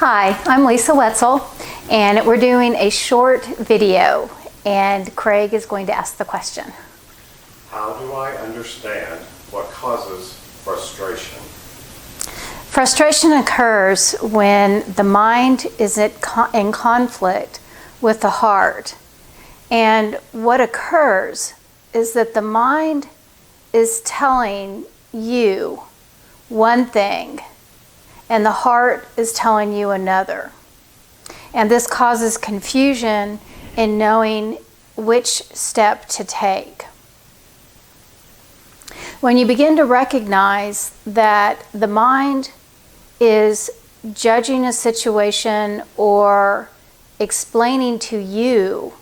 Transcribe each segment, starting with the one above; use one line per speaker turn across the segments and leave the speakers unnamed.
Hi, I'm Lisa Wetzel, and we're doing a short video, and Craig is going to ask the question.
How do I understand what causes frustration?
Frustration occurs when the mind is in conflict with the heart. And what occurs is that the mind is telling you one thing, and the heart is telling you another. And this causes confusion in knowing which step to take. When you begin to recognize that the mind is judging a situation or explaining to you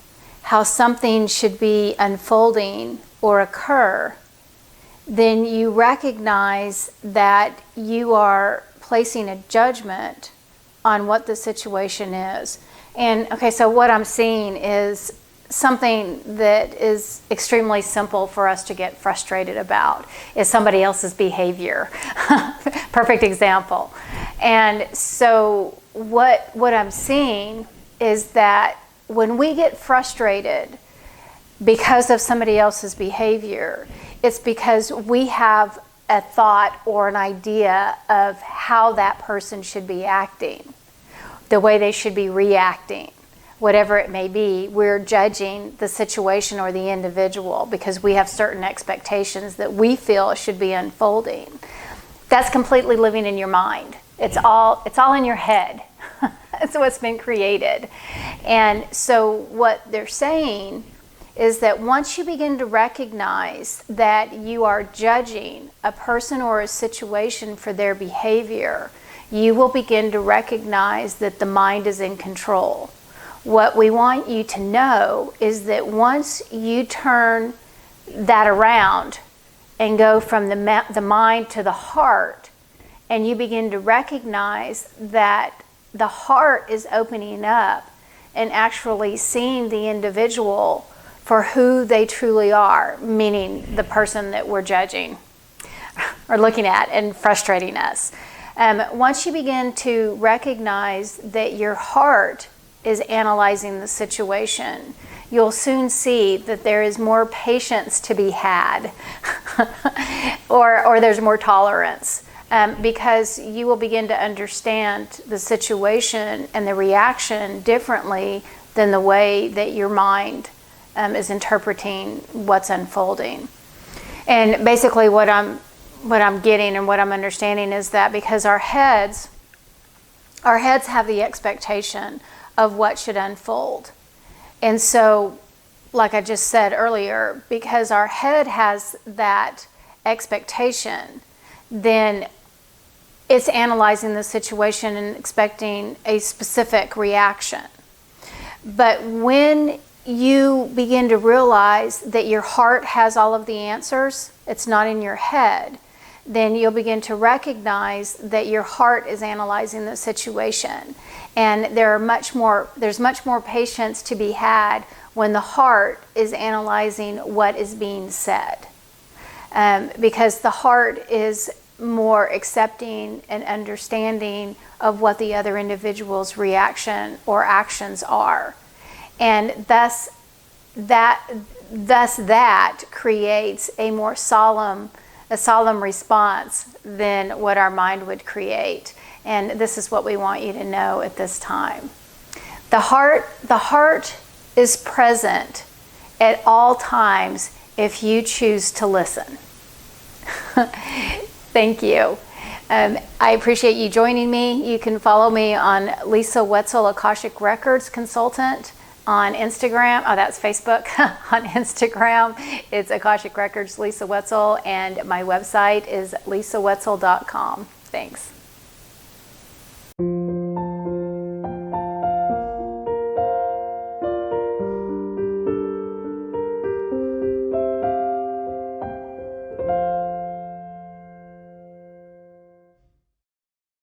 how something should be unfolding or occur, then you recognize that you are placing a judgment on what the situation is. And okay, so what I'm seeing is something that is extremely simple for us to get frustrated about is somebody else's behavior. Perfect example. And so what I'm seeing is that when we get frustrated because of somebody else's behavior, it's because we have a thought or an idea of how that person should be acting, the way they should be reacting, whatever it may be. We're judging the situation or the individual because we have certain expectations that we feel should be unfolding. That's completely living in your mind. It's all in your head. That's what's been created. And so what they're saying is that once you begin to recognize that you are judging a person or a situation for their behavior, you will begin to recognize that the mind is in control. What we want you to know is that once you turn that around and go from the mind to the heart, and you begin to recognize that the heart is opening up and actually seeing the individual for who they truly are, meaning the person that we're judging or looking at and frustrating us. Once you begin to recognize that your heart is analyzing the situation, you'll soon see that there is more patience to be had or there's more tolerance, because you will begin to understand the situation and the reaction differently than the way that your mind is interpreting what's unfolding. And basically what I'm getting and what I'm understanding is that because our heads have the expectation of what should unfold. And so, like I just said earlier, because our head has that expectation, then it's analyzing the situation and expecting a specific reaction. But when you begin to realize that your heart has all of the answers, it's not in your head, then you'll begin to recognize that your heart is analyzing the situation. And there's much more patience to be had when the heart is analyzing what is being said. Because the heart is more accepting and understanding of what the other individual's reaction or actions are. And thus that creates a more solemn response than what our mind would create. And this is what we want you to know at this time. The heart is present at all times if you choose to listen. Thank you. I appreciate you joining me. You can follow me on Lisa Wetzel, Akashic Records Consultant on Instagram. Oh, that's Facebook. On Instagram, it's Akashic Records Lisa Wetzel, and my website is lisawetzel.com. Thanks.